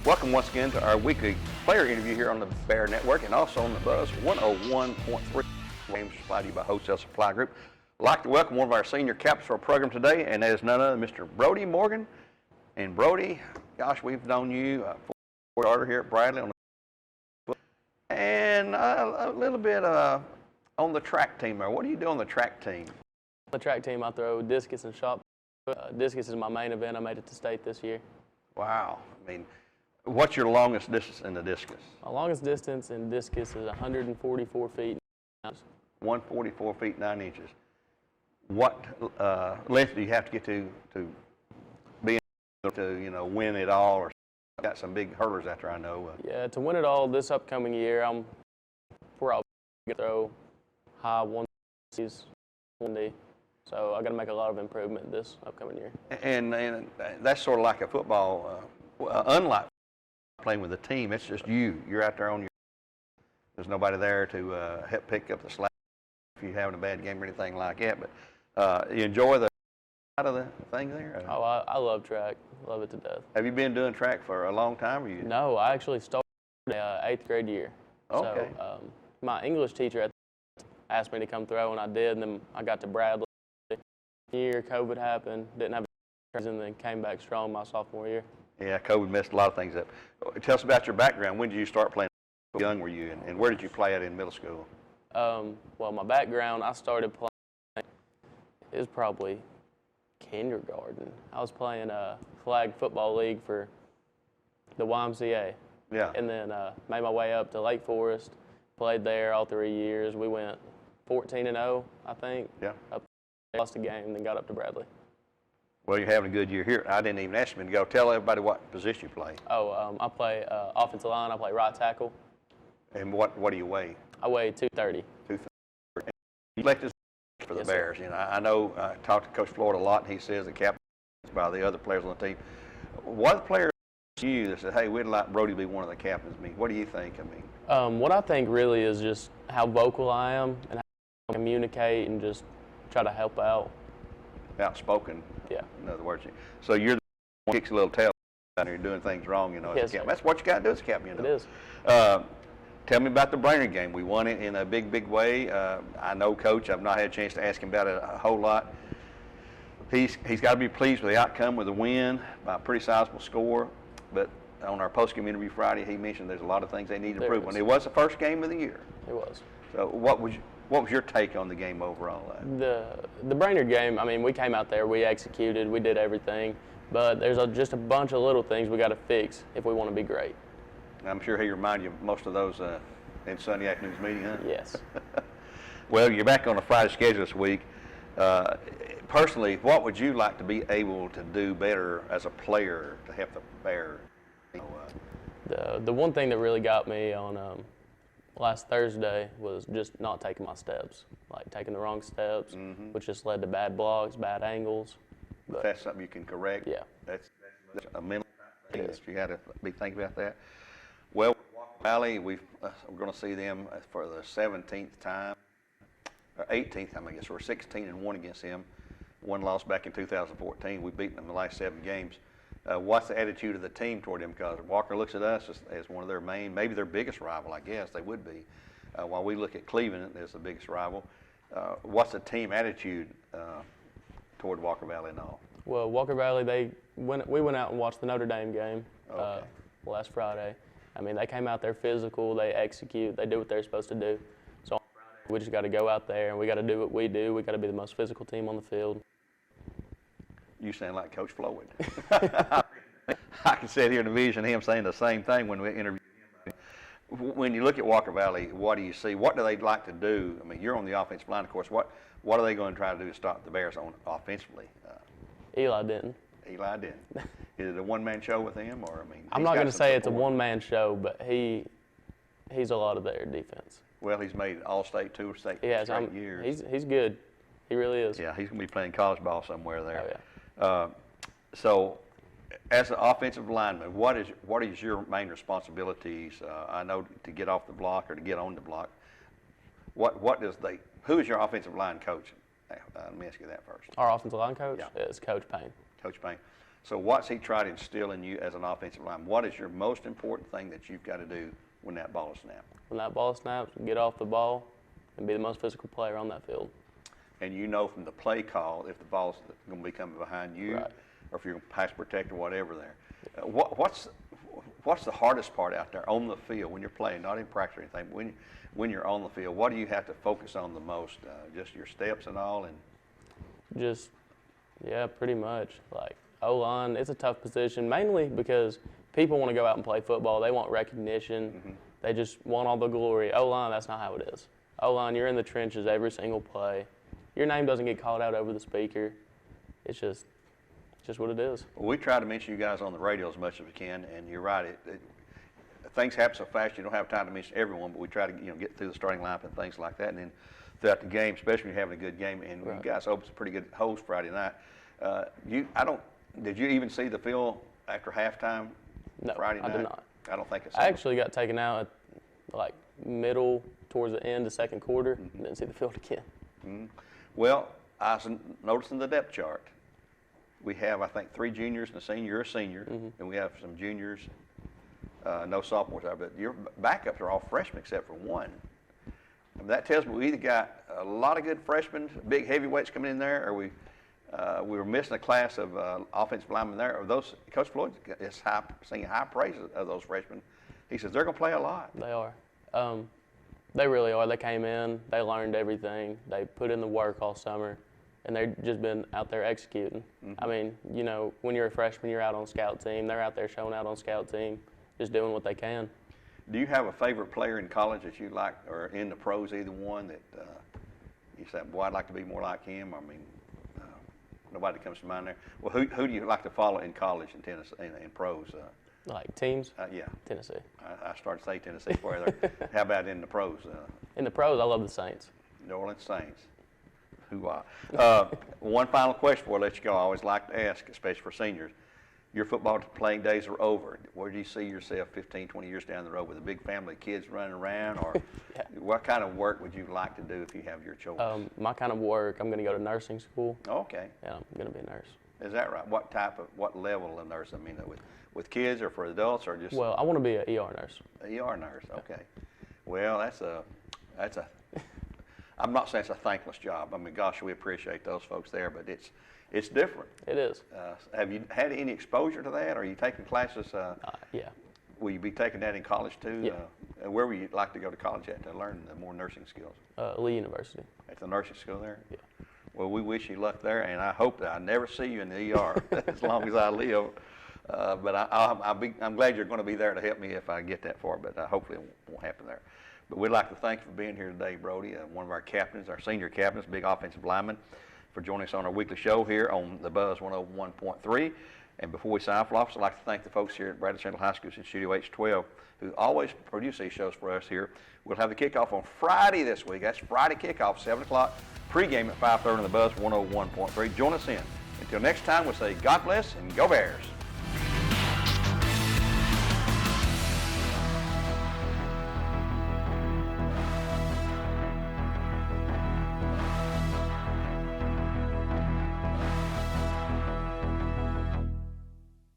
Welcome once again to our weekly player interview here on the Bear Network and also on the Buzz 101.3. Games supplied to you by Wholesale Supply Group. I'd like to welcome one of our senior captains for our program today, and that is none other than Mr. Brody Morgan. And Brody, gosh, we've known you for starter here at Bradley on the and a little bit on the track team there. What do you do on the track team? On the track team, I throw discus and shot. Discus is my main event. I made it to state this year. Wow. I mean, what's your longest distance in the discus? My longest distance in discus is 144 feet. 144 feet 9 inches. What length do you have to get to be able to win it all? Or got some big hurdlers out there, I know. Yeah, to win it all this upcoming year, I'm probably going to throw high 160s, 170. So I got to make a lot of improvement this upcoming year. And that's sort of like a football, unlike playing with a team. It's just you. You're out there on your. There's nobody there to help pick up the slack if you're having a bad game or anything like that. But you enjoy the side of the thing there? Oh, I love track. Love it to death. Have you been doing track for a long time? Or you? No, I actually started in 8th grade year. Okay. So my English teacher asked me to come throw, and I did. And then I got to Bradley. Year COVID happened, didn't have a season, then came back strong my sophomore year. Yeah, COVID messed a lot of things up. Tell us about your background. When did you start playing? How young were you, and where did you play at in middle school? Well, my background, I started playing, it was probably kindergarten. I was playing a flag football league for the YMCA. Yeah. And then made my way up to Lake Forest, played there all 3 years. We went 14-0, I think. Yeah. Lost a game, then got up to Bradley. Well, you're having a good year here. I didn't even ask you to go. Tell everybody what position you play. Oh, I play offensive line. I play right tackle. And what do you weigh? I weigh 230. 230. You left this for the Yes, Bears. sir. I know I talked to Coach Florida a lot, and he says the captain by the other players on the team. What players you that said, hey, we'd like Brody to be one of the captains? I mean, what do you think? I mean, What I think really is just how vocal I am and how I communicate and just try to help out. outspoken. Yeah. In other words, so you're the one who kicks a little tail and you're doing things wrong, as Yes, a captain. sir. That's what you got to do as a captain, It is. Tell me about the Brainerd game. We won it in a big way. I know, Coach, I've not had a chance to ask him about it a whole lot. He's got to be pleased with the outcome with the win by a pretty sizable score. But on our post-game interview Friday, he mentioned there's a lot of things they need to improve on. It was the first game of the year. It was. So what was your take on the game overall? The Brainerd game, I mean, we came out there, we executed, we did everything. But there's just a bunch of little things we got to fix if we want to be great. I'm sure he reminded you of most of those in Sunday afternoon's meeting, huh? Yes. Well, you're back on a Friday schedule this week. Personally, what would you like to be able to do better as a player to help the Bears? The one thing that really got me on last Thursday was just not taking my steps, like taking the wrong steps, which just led to bad blocks, bad angles. But that's something you can correct. Yeah. That's a mental thing It is. that you got to be thinking about that. Well, Walker Valley, we're going to see them for the 17th time, or 18th time, I guess. We're 16-1 against them. One loss back in 2014. We've beaten them the last 7 games. What's the attitude of the team toward them? Because Walker looks at us as one of their main, maybe their biggest rival, I guess they would be. While we look at Cleveland as the biggest rival. What's the team attitude toward Walker Valley and all? Well, Walker Valley, we went out and watched the Notre Dame game Okay. last Friday. I mean, they came out there physical, they execute, they do what they're supposed to do. So on Friday, we just got to go out there and we got to do what we do. We got to be the most physical team on the field. You sound like Coach Floyd. I can sit here and envision him saying the same thing when we interview him. When you look at Walker Valley, what do you see? What do they like to do? I mean, you're on the offensive line, of course. What are they going to try to do to stop the Bears on offensively? Eli Denton. Eli Denton. Is it a one-man show with him, or I mean? I'm not going to say it's a one-man show, but he's a lot of their defense. Well, he's made All-State, 2 straight years. He's good. He really is. Yeah, he's going to be playing college ball somewhere there. Oh, yeah. So, as an offensive lineman, what is your main responsibilities? I know to get off the block or to get on the block. Who is your offensive line coach? Let me ask you that first. Our offensive line coach Yeah. is Coach Payne. Coach Payne. So what's he tried to instill in you as an offensive lineman? What is your most important thing that you've got to do when that ball is snapped? When that ball snaps, get off the ball and be the most physical player on that field. And you know from the play call if the ball's going to be coming behind you, Right. or if you're going to pass protect or whatever there. What's the hardest part out there on the field when you're playing, not in practice or anything, but when you're on the field? What do you have to focus on the most? Just your steps and all? And Just, yeah, pretty much. Like, O-line, it's a tough position, mainly because people want to go out and play football. They want recognition. Mm-hmm. They just want all the glory. O-line, that's not how it is. O-line, you're in the trenches every single play. Your name doesn't get called out over the speaker. It's just what it is. Well, we try to mention you guys on the radio as much as we can, and you're right. Things happen so fast you don't have time to mention everyone, but we try to get through the starting lineup and things like that, and then throughout the game, especially when you're having a good game. And Right. you guys opened some pretty good holes Friday night. Did you even see the field after halftime No, Friday night? I did not. I don't think it's. I actually got taken out at like middle towards the end of second quarter and didn't see the field again. Well, I was noticing the depth chart. We have, I think, 3 juniors and a senior. You're a senior, and we have some juniors, no sophomores there. But your backups are all freshmen except for one. And that tells me we either got a lot of good freshmen, big heavyweights coming in there, or we were missing a class of offensive linemen there. Or those, Coach Floyd is singing high praises of those freshmen. He says they're going to play a lot. They are. They really are. They came in, they learned everything, they put in the work all summer, and they've just been out there executing. I mean, when you're a freshman, you're out on scout team. They're out there showing out on scout team, just doing what they can. Do you have a favorite player in college that you like, or in the pros, either one that you say, boy, I'd like to be more like him? I mean, nobody comes to mind there. Well, who do you like to follow in college in Tennessee, in pros? Like teams? Yeah. Tennessee. I started to say Tennessee for you there. How about in the pros? In the pros, I love the Saints. New Orleans Saints. One final question before I let you go. I always like to ask, especially for seniors. Your football playing days are over. Where do you see yourself 15, 20 years down the road with a big family of kids running around? Or Yeah. What kind of work would you like to do if you have your choice? My kind of work, I'm going to go to nursing school. Okay. Yeah, I'm going to be a nurse. Is that right? What level of nurse? I mean, with kids or for adults or just Well, I want to be an ER nurse. an ER nurse? Okay. Well, that's a. I'm not saying it's a thankless job. I mean, gosh, we appreciate those folks there, but it's different. It is. Have you had any exposure to that? Are you taking classes? Yeah. Will you be taking that in college too? Yeah. Where would you like to go to college at to learn the more nursing skills? Lee University. At the nursing school there? Yeah. Well, we wish you luck there, and I hope that I never see you in the ER as long as I live. But I'm glad you're going to be there to help me if I get that far, but hopefully it won't happen there. But we'd like to thank you for being here today, Brody, one of our captains, our senior captains, big offensive lineman, for joining us on our weekly show here on the Buzz 101.3. And before we sign off, I'd like to thank the folks here at Bradley Central High School in Studio H12 who always produce these shows for us here. We'll have the kickoff on Friday this week. That's Friday kickoff, 7 o'clock, pregame at 5:30 on the Buzz 101.3. Join us in. Until next time, we'll say God bless and go Bears.